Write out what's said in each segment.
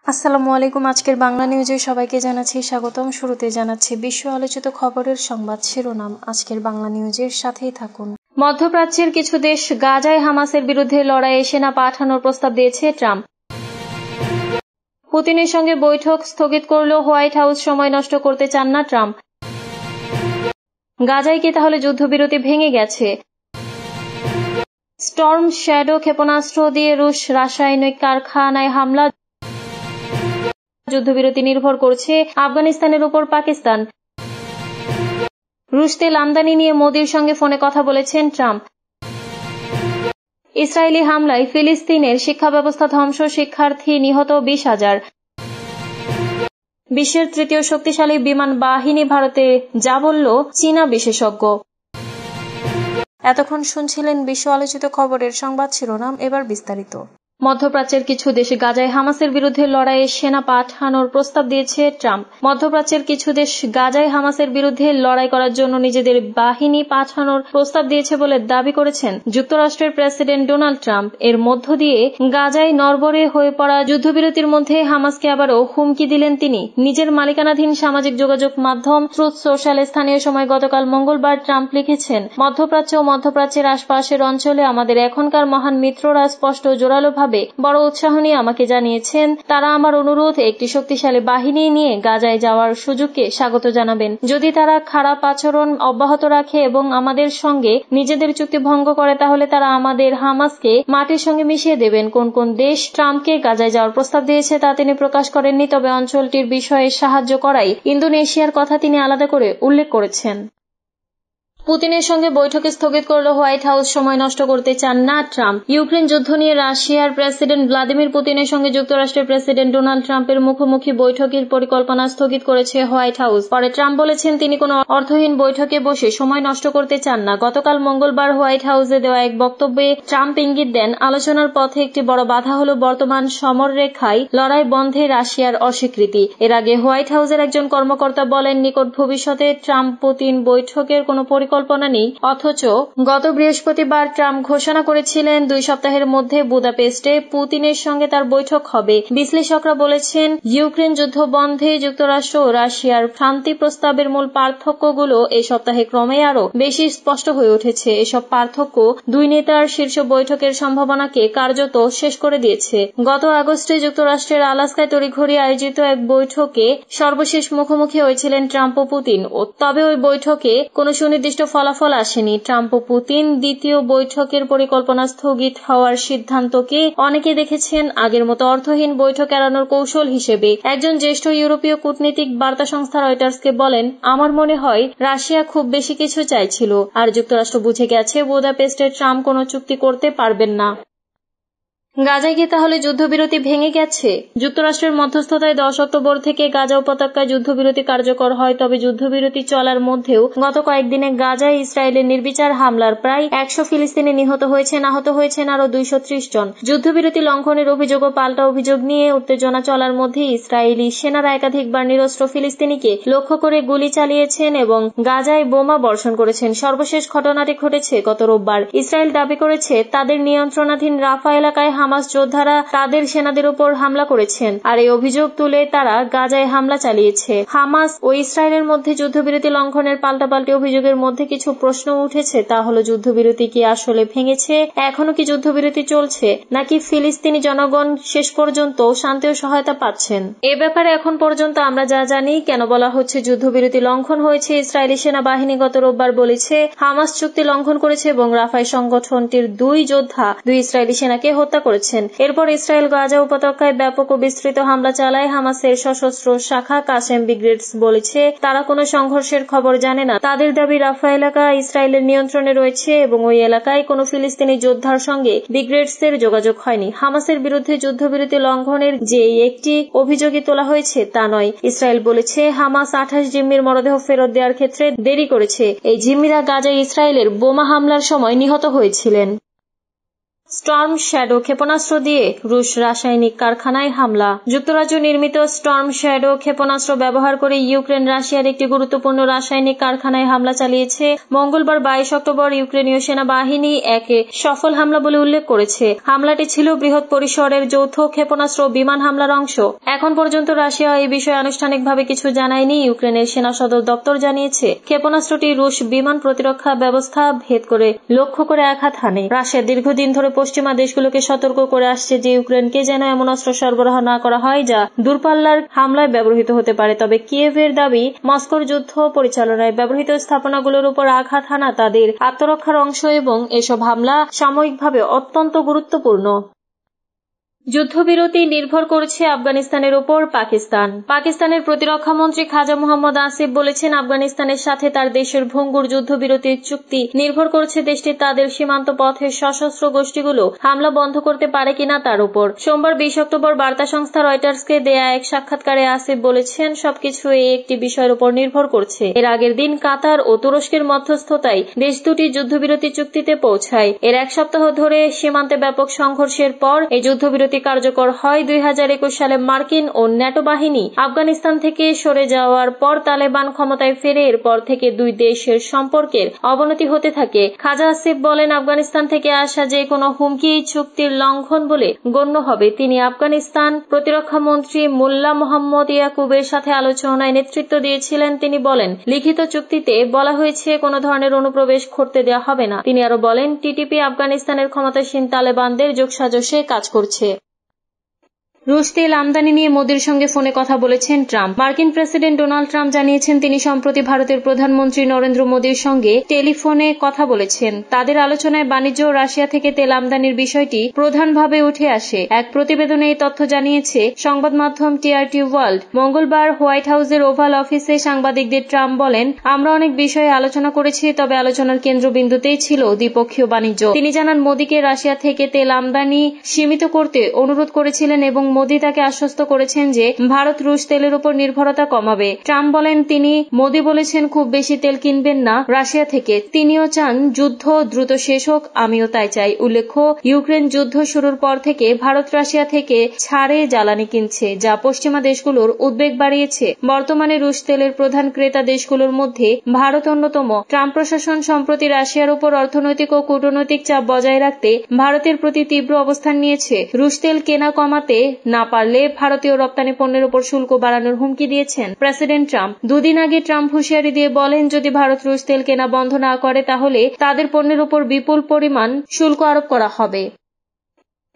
আসসালামু আলাইকুম। আজকের বাংলা নিউজে সবাইকে জানাচ্ছি স্বাগতম। শুরুতে জানাচ্ছি বিশ্ব আলোচিত খবরের সংবাদ শিরোনাম। আজকের বাংলা নিউজের সাথেই থাকুন। মধ্যপ্রাচ্যের কিছু দেশ গাজায় হামাসের বিরুদ্ধে লড়াইয়ে সেনা পাঠানোর প্রস্তাব দিয়েছে ট্রাম্প। পুতিনের সঙ্গে বৈঠক স্থগিত করলেও হোয়াইট হাউস সময় নষ্ট করতে চান না ট্রাম্প। গাজায় কি তাহলে যুদ্ধবিরতি ভেঙে গেছে? স্টর্ম শ্যাডো ক্ষেপণাস্ত্র দিয়ে রুশ রাসায়নিক কারখানায় হামলা। যুদ্ধবিরতি নির্ভর করছে আফগানিস্তানের উপর পাকিস্তান। রুশ তেল আমদানি নিয়ে মোদির সঙ্গে ফোনে কথা বলেছেন ট্রাম্প। ইসরায়েলি হামলায় ফিলিস্তিনের শিক্ষা ব্যবস্থা ধ্বংস, শিক্ষার্থী নিহত 20,000। বিশ্বের তৃতীয় শক্তিশালী বিমান বাহিনী ভারতে যা বলল চীনা বিশেষজ্ঞ। এতক্ষণ শুনছিলেন বিশ্ব আলোচিত খবরের সংবাদ শিরোনাম। এবার বিস্তারিত। মধ্যপ্রাচ্যের কিছু দেশ গাজায় হামাসের বিরুদ্ধে লড়াইয়ে সেনা পাঠানোর প্রস্তাব দিয়েছে ট্রাম্প। মধ্যপ্রাচ্যের কিছু দেশ গাজায় হামাসের বিরুদ্ধে লড়াই করার জন্য নিজেদের বাহিনী পাঠানোর প্রস্তাব দিয়েছে বলে দাবি করেছেন যুক্তরাষ্ট্রের প্রেসিডেন্ট ডোনাল্ড ট্রাম্প। এর মধ্য দিয়ে গাজায় নড়বড়ে হয়ে পড়া যুদ্ধবিরতির মধ্যে হামাসকে আবারও হুমকি দিলেন তিনি। নিজের মালিকানাধীন সামাজিক যোগাযোগ মাধ্যম ট্রুথ সোশ্যাল স্থানীয় সময় গতকাল মঙ্গলবার ট্রাম্প লিখেছেন, মধ্যপ্রাচ্য ও মধ্যপ্রাচ্যের আশপাশের অঞ্চলে আমাদের এখনকার মহান মিত্ররা স্পষ্ট জোরালোভাবে বড় উৎসাহ নিয়ে আমাকে জানিয়েছেন তারা আমার অনুরোধ একটি শক্তিশালী বাহিনী নিয়ে গাজায় যাওয়ার সুযোগকে স্বাগত জানাবেন। যদি তারা খারাপ আচরণ অব্যাহত রাখে এবং আমাদের সঙ্গে নিজেদের চুক্তি ভঙ্গ করে তাহলে তারা আমাদের হামাসকে মাটির সঙ্গে মিশিয়ে দেবেন। কোন কোন দেশ ট্রাম্পকে গাজায় যাওয়ার প্রস্তাব দিয়েছে তা তিনি প্রকাশ করেননি, তবে অঞ্চলটির বিষয়ে সাহায্য করাই ইন্দোনেশিয়ার কথা তিনি আলাদা করে উল্লেখ করেছেন। পুতিনের সঙ্গে বৈঠকে স্থগিত করল হোয়াইট হাউস সময় নষ্ট করতে চান না ট্রাম্প। ইউক্রেন যুদ্ধ নিয়ে রাশিয়ার প্রেসিডেন্ট ভ্লাদিমির পুতিনের সঙ্গে যুক্তরাষ্ট্রের প্রেসিডেন্ট ডোনাল্ড ট্রাম্পের মুখোমুখি বৈঠকের পরিকল্পনা স্থগিত করেছে হোয়াইট হাউস। পরে ট্রাম্প বলেছেন তিনি কোনো অর্থহীন বৈঠকে বসে সময় নষ্ট করতে চান না। গতকাল মঙ্গলবার হোয়াইট হাউসে দেওয়া এক বক্তব্যে ট্রাম্প ইঙ্গিত দেন আলোচনার পথে একটি বড় বাধা হল বর্তমান সমররেখায় লড়াই বন্ধে রাশিয়ার অস্বীকৃতি। এর আগে হোয়াইট হাউসের একজন কর্মকর্তা বলেন নিকট ভবিষ্যতে ট্রাম্প পুতিন বৈঠকের কোনো পরিকল্পনা নেই। অথচ গত বৃহস্পতিবার ট্রাম্প ঘোষণা করেছিলেন 2 সপ্তাহের মধ্যে বুদাপেস্টে পুতিনের সঙ্গে তার বৈঠক হবে। বিশ্লেষকরা বলেছেন ইউক্রেন যুদ্ধ বন্ধে যুক্তরাষ্ট্র ও রাশিয়ার শান্তি প্রস্তাবের মূল পার্থক্যগুলো এই সপ্তাহে ক্রমেই আরো বেশি স্পষ্ট হয়ে উঠেছে। এসব পার্থক্য দুই নেতার শীর্ষ বৈঠকের সম্ভাবনাকে কার্যত শেষ করে দিয়েছে। গত আগস্টে যুক্তরাষ্ট্রের আলাস্কায় তড়িঘড়ি আয়োজিত এক বৈঠকে সর্বশেষ মুখোমুখি হয়েছিলেন ট্রাম্প ও পুতিন। তবে ওই বৈঠকে কোনো সুনির্দিষ্ট ফলাফল আসেনি। ট্রাম্প ও পুতিন দ্বিতীয় বৈঠকের পরিকল্পনা স্থগিত হওয়ার সিদ্ধান্তকে অনেকে দেখেছেন আগের মতো অর্থহীন বৈঠক এড়ানোর কৌশল হিসেবে। একজন জ্যেষ্ঠ ইউরোপীয় কূটনীতিক বার্তা সংস্থা রয়টার্সকে বলেন, আমার মনে হয় রাশিয়া খুব বেশি কিছু চাইছিল আর যুক্তরাষ্ট্র বুঝে গেছে বুদাপেস্টে ট্রাম্প কোনো চুক্তি করতে পারবেন না। গাজায় কি তাহলে যুদ্ধবিরতি ভেঙে গেছে? যুক্তরাষ্ট্রের মধ্যস্থতায় 10 অক্টোবর থেকে গাজা উপত্যকায় যুদ্ধবিরতি কার্যকর হয়। তবে যুদ্ধবিরতি চলার মধ্যেও গত কয়েকদিনে গাজায় ইসরায়েলের নির্বিচার হামলার প্রায় 100 ফিলিস্তিনি নিহত হয়েছেন, আহত হয়েছেন আরো 230 জন। যুদ্ধবিরতি লঙ্ঘনের অভিযোগ ও পাল্টা অভিযোগ নিয়ে উত্তেজনা চলার মধ্যে ইসরায়েলি সেনারা একাধিকবার নিরস্ত্র ফিলিস্তিনিকে লক্ষ্য করে গুলি চালিয়েছেন এবং গাজায় বোমা বর্ষণ করেছেন। সর্বশেষ ঘটনাটি ঘটেছে গত রোববার। ইসরায়েল দাবি করেছে তাদের নিয়ন্ত্রণাধীন রাফা এলাকায় হামাস যোদ্ধারা তাদের সেনাদের উপর হামলা করেছেন, আর এই অভিযোগ তুলে তারা গাজায় হামলা চালিয়েছে। হামাস ও ইসরায়েলের মধ্যে যুদ্ধবিরতি লঙ্ঘনের পাল্টাপাল্টি অভিযোগের মধ্যে কিছু প্রশ্ন উঠেছে। তা হলো যুদ্ধবিরতি কি আসলে ভেঙেছে, এখনো কি যুদ্ধবিরতি চলছে, নাকি ফিলিস্তিনি জনগণ শেষ পর্যন্ত শান্তি ও সহায়তা পাচ্ছেন? এ ব্যাপারে এখন পর্যন্ত আমরা যা জানি, কেন বলা হচ্ছে যুদ্ধবিরতি লঙ্ঘন হয়েছে। ইসরায়েলি সেনাবাহিনী গত রোববার বলেছে হামাস চুক্তি লঙ্ঘন করেছে এবং রাফায় সংগঠনটির 2 যোদ্ধা 2 ইসরায়েলি সেনাকে হত্যা করেছেন। এরপর ইসরায়েল গাজা উপত্যকায় ব্যাপক ও বিস্তৃত হামলা চালায়। হামাসের সশস্ত্র শাখা কাসেম ব্রিগেডস বলেছে তারা কোনো সংঘর্ষের খবর জানে না। তাদের দাবি রাফা এলাকা ইসরায়েলের নিয়ন্ত্রণে রয়েছে এবং ওই এলাকায় কোনো ফিলিস্তিনি যোদ্ধার সঙ্গে ব্রিগেডসের যোগাযোগ হয়নি। হামাসের বিরুদ্ধে যুদ্ধবিরতি লঙ্ঘনের যে একটি অভিযোগই তোলা হয়েছে তা নয়। ইসরায়েল বলেছে হামাস 28 জিম্মির মরদেহ ফেরত দেওয়ার ক্ষেত্রে দেরি করেছে। এই জিম্মিরা গাজায় ইসরায়েলের বোমা হামলার সময় নিহত হয়েছিলেন। স্টর্ম শ্যাডো ক্ষেপণাস্ত্র দিয়ে রুশ রাসায়নিক কারখানায় হামলা। যুক্তরাজ্য নির্মিত স্টর্ম শ্যাডো ক্ষেপণাস্ত্র ব্যবহার করে ইউক্রেন রাশিয়ার একটি গুরুত্বপূর্ণ রাসায়নিক কারখানায় হামলা চালিয়েছে। মঙ্গলবার 22 অক্টোবর ইউক্রেনীয় সেনাবাহিনী একে সফল হামলা বলে উল্লেখ করেছে। হামলাটি ছিল বৃহৎ পরিসরের যৌথ ক্ষেপণাস্ত্র বিমান হামলার অংশ। এখন পর্যন্ত রাশিয়া এই বিষয়ে আনুষ্ঠানিকভাবে কিছু জানায়নি। ইউক্রেনের সেনা সদর দপ্তর জানিয়েছে ক্ষেপণাস্ত্রটি রুশ বিমান প্রতিরক্ষা ব্যবস্থা ভেদ করে লক্ষ্য করে আঘাত হানে। রাশিয়া দীর্ঘদিন ধরে পশ্চিমা দেশগুলোকে সতর্ক করে আসছে যে ইউক্রেনকে যেন এমন অস্ত্র সরবরাহ না করা হয় যা দূরপাল্লার হামলায় ব্যবহৃত হতে পারে। তবে কিয়েভের দাবি, মস্কোর যুদ্ধ পরিচালনায় ব্যবহৃত স্থাপনাগুলোর উপর আঘাত হানা তাদের আত্মরক্ষার অংশ এবং এসব হামলা সাময়িকভাবে অত্যন্ত গুরুত্বপূর্ণ। যুদ্ধবিরতি নির্ভর করছে আফগানিস্তানের উপর পাকিস্তানের প্রতিরক্ষা মন্ত্রী খাজা মোহাম্মদ আসিফ বলেছেন, আফগানিস্তানের সাথে তার দেশের ভঙ্গুর যুদ্ধবিরতির চুক্তি নির্ভর করছে দেশটি তাদের সীমান্ত পথের সশস্ত্র গোষ্ঠীগুলো হামলা বন্ধ করতে পারে কিনা তার উপর। সোমবার 20 অক্টোবর বার্তা সংস্থা রয়টার্সকে দেয়া এক সাক্ষাৎকারে আসিফ বলেছেন, সবকিছু এই একটি বিষয়ের উপর নির্ভর করছে। এর আগের দিন কাতার ও তুরস্কের মধ্যস্থতায় দেশ দুটি যুদ্ধবিরতি চুক্তিতে পৌঁছায়। এর এক সপ্তাহ ধরে সীমান্তে ব্যাপক সংঘর্ষের পর এই যুদ্ধবিরতি কার্যকর হয়। 2021 সালে মার্কিন ও ন্যাটো বাহিনী আফগানিস্তান থেকে সরে যাওয়ার পর তালেবান ক্ষমতায় ফেরে। এরপর থেকে দুই দেশের সম্পর্কের অবনতি হতে থাকে। খাজা আসিফ বলেন, আফগানিস্তান থেকে আসা যে কোনো হুমকি এই চুক্তির লঙ্ঘন বলে গণ্য হবে। তিনি আফগানিস্তান প্রতিরক্ষা মন্ত্রী মোল্লা মোহাম্মদ ইয়াকুবের সাথে আলোচনায় নেতৃত্ব দিয়েছিলেন। তিনি বলেন, লিখিত চুক্তিতে বলা হয়েছে কোনো ধরনের অনুপ্রবেশ ঘটতে দেওয়া হবে না। তিনি আরো বলেন, টিটিপি আফগানিস্তানের ক্ষমতাসীন তালেবানদের যোগসাজশে কাজ করছে। রুশ তেল আমদানি নিয়ে মোদির সঙ্গে ফোনে কথা বলেছেন ট্রাম্প। মার্কিন প্রেসিডেন্ট ডোনাল্ড ট্রাম্প জানিয়েছেন, তিনি সম্প্রতি ভারতের প্রধানমন্ত্রী নরেন্দ্র মোদির সঙ্গে টেলিফোনে কথা বলেছেন। তাদের আলোচনায় বাণিজ্য ও রাশিয়া থেকে তেল আমদানির বিষয়টি প্রধানভাবে উঠে আসে। এক প্রতিবেদনে এই তথ্য জানিয়েছে সংবাদ মাধ্যম টিআরটি ওয়ার্ল্ড। মঙ্গলবার হোয়াইট হাউসের ওভাল অফিসে সাংবাদিকদের ট্রাম্প বলেন, আমরা অনেক বিষয়ে আলোচনা করেছি, তবে আলোচনার কেন্দ্রবিন্দুতেই ছিল দ্বিপক্ষীয় বাণিজ্য। তিনি জানান, মোদিকে রাশিয়া থেকে তেল আমদানি সীমিত করতে অনুরোধ করেছিলেন এবং মোদি তাকে আশ্বস্ত করেছেন যে ভারত রুশ তেলের উপর নির্ভরতা কমাবে। ট্রাম্প বলেন, মোদি বলেছেন খুব বেশি তেল কিনবেন না রাশিয়া থেকে। তিনিও চান যুদ্ধ দ্রুত শেষ হোক, আমিও তাই চাই। উল্লেখ্য, ইউক্রেন যুদ্ধ শুরুর পর থেকে ভারত রাশিয়া থেকে ছাড়ে জ্বালানি কিনছে, যা পশ্চিমা দেশগুলোর উদ্বেগ বাড়িয়েছে। বর্তমানে রুশ তেলের প্রধান ক্রেতা দেশগুলোর মধ্যে ভারত অন্যতম। ট্রাম্প প্রশাসন সম্প্রতি রাশিয়ার উপর অর্থনৈতিক ও কূটনৈতিক চাপ বজায় রাখতে ভারতের প্রতি তীব্র অবস্থান নিয়েছে। রুশ তেল কেনা কমাতে না পারলে ভারতীয় রপ্তানি পণ্যের উপর শুল্ক বাড়ানোর হুমকি দিয়েছেন প্রেসিডেন্ট ট্রাম্প। দুদিন আগে ট্রাম্প হুঁশিয়ারি দিয়ে বলেন, যদি ভারত রুশ তেল কেনা বন্ধ না করে তাহলে তাদের পণ্যের উপর বিপুল পরিমাণ শুল্ক আরোপ করা হবে।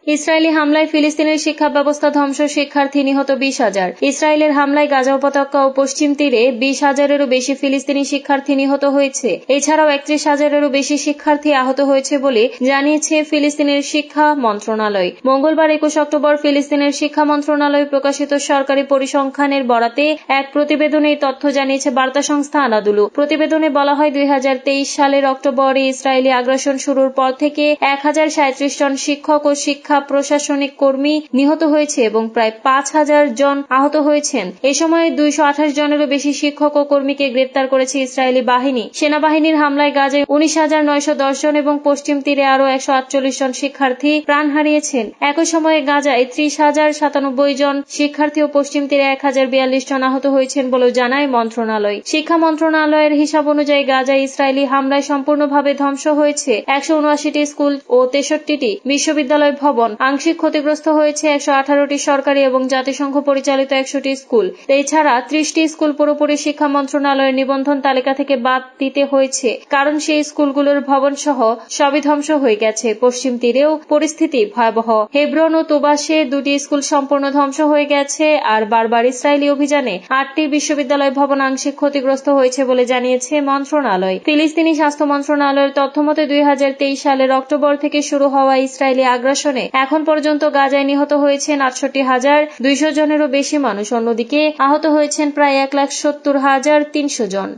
ইসরায়েলি হামলায় ফিলিস্তিনের শিক্ষা ব্যবস্থা ধ্বংস, শিক্ষার্থী নিহত 20,000। ইসরায়েলের হামলায় গাজা উপত্যকা ও পশ্চিম তীরে 20,000-এরও বেশি ফিলিস্তিনি শিক্ষার্থী নিহত হয়েছে। এছাড়াও 31,000-এরও বেশি শিক্ষার্থী আহত হয়েছে বলে জানিয়েছে ফিলিস্তিনের শিক্ষা মন্ত্রণালয়। মঙ্গলবার 21 অক্টোবর ফিলিস্তিনের শিক্ষা মন্ত্রণালয় প্রকাশিত সরকারি পরিসংখ্যানের বরাতে এক প্রতিবেদনে এই তথ্য জানিয়েছে বার্তা সংস্থা আনাদুলু। প্রতিবেদনে বলা হয়, 2023 সালের অক্টোবরে ইসরায়েলি আগ্রাসন শুরুর পর থেকে 1037 জন শিক্ষক ও শিক্ষা প্রশাসনিক কর্মী নিহত হয়েছে এবং প্রায় 5,000 জন আহত হয়েছেন। এ সময় 228 জনেরও বেশি শিক্ষক ও কর্মীকে গ্রেপ্তার করেছে ইসরায়েলি বাহিনী। সেনাবাহিনীর হামলায় গাজায় 19,910 জন এবং পশ্চিম তীরে আরও 148 জন শিক্ষার্থী প্রাণ হারিয়েছেন। একই সময়ে গাজায় 30,097 জন শিক্ষার্থী ও পশ্চিম তীরে 1,042 জন আহত হয়েছেন বলেও জানায় মন্ত্রণালয়। শিক্ষা মন্ত্রণালয়ের হিসাব অনুযায়ী গাজায় ইসরায়েলি হামলায় সম্পূর্ণভাবে ধ্বংস হয়েছে 179টি স্কুল ও 63টি বিশ্ববিদ্যালয় ভবন। আংশিক ক্ষতিগ্রস্ত হয়েছে 118টি সরকারি এবং জাতিসংঘ পরিচালিত 100টি স্কুল। এছাড়া 30টি স্কুল পুরোপুরি শিক্ষা মন্ত্রণালয়ের নিবন্ধন তালিকা থেকে বাদ দিতে হয়েছে, কারণ সেই স্কুলগুলোর ভবন সহ সবই ধ্বংস হয়ে গেছে। পশ্চিম তীরেও পরিস্থিতি ভয়াবহ। হেব্রন ও তোবাসে 2টি স্কুল সম্পূর্ণ ধ্বংস হয়ে গেছে। আর বারবার ইসরায়েলি অভিযানে 8টি বিশ্ববিদ্যালয় ভবন আংশিক ক্ষতিগ্রস্ত হয়েছে বলে জানিয়েছে মন্ত্রণালয়। ফিলিস্তিনি স্বাস্থ্য মন্ত্রণালয়ের তথ্যমতে 2023 সালের অক্টোবর থেকে শুরু হওয়া ইসরায়েলি আগ্রাসনে এখন পর্যন্ত গাজায় নিহত হয়েছেন 68,200 জনেরও বেশি মানুষ। অন্যদিকে আহত হয়েছেন প্রায় 1,70,300 জন।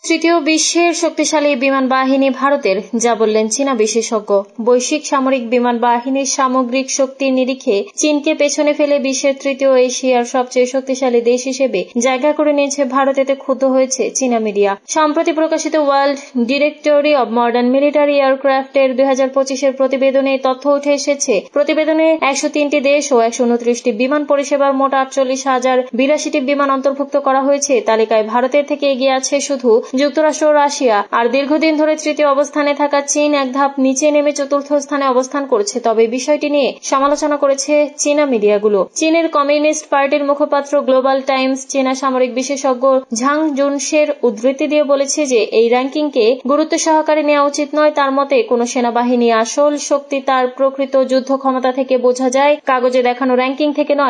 তৃতীয় বিশ্বের শক্তিশালী বিমান বাহিনী ভারতের, যা বললেন চীনা বিশেষজ্ঞ। বৈশ্বিক সামরিক বিমান বাহিনীর সামগ্রিক শক্তির নিরিখে চীনকে পেছনে ফেলে বিশ্বের তৃতীয় এশিয়ার সবচেয়ে শক্তিশালী দেশ হিসেবে জায়গা করে নিয়েছে ভারত। এতে ক্ষুব্ধ হয়েছে চীনা মিডিয়া। সম্প্রতি প্রকাশিত World Directory of Modern Military এয়ারক্রাফটের 2025-এর প্রতিবেদনে তথ্য উঠে এসেছে। প্রতিবেদনে 103টি দেশ ও 129টি বিমান পরিষেবার মোট 48,082টি বিমান অন্তর্ভুক্ত করা হয়েছে। তালিকায় ভারতের থেকে এগিয়ে আছে শুধু যুক্তরাষ্ট্র ও রাশিয়া। আর দীর্ঘদিন ধরে তৃতীয় অবস্থানে থাকা চীন এক ধাপ নিচে নেমে চতুর্থ স্থানে অবস্থান করছে। তবে বিষয়টি নিয়ে সমালোচনা করেছে চীনা মিডিয়াগুলো। চীনের কমিউনিস্ট পার্টির মুখপাত্র গ্লোবাল টাইমস চীনা সামরিক বিশেষজ্ঞ ঝাং জুনশের উদ্ধৃতি দিয়ে বলেছে যে এই র্যাঙ্কিংকে গুরুত্ব সহকারে নেওয়া উচিত নয়। তার মতে, কোন সেনাবাহিনী আসল শক্তি তার প্রকৃত যুদ্ধ ক্ষমতা থেকে বোঝা যায়, কাগজে দেখানো র্যাঙ্কিং থেকে নয়।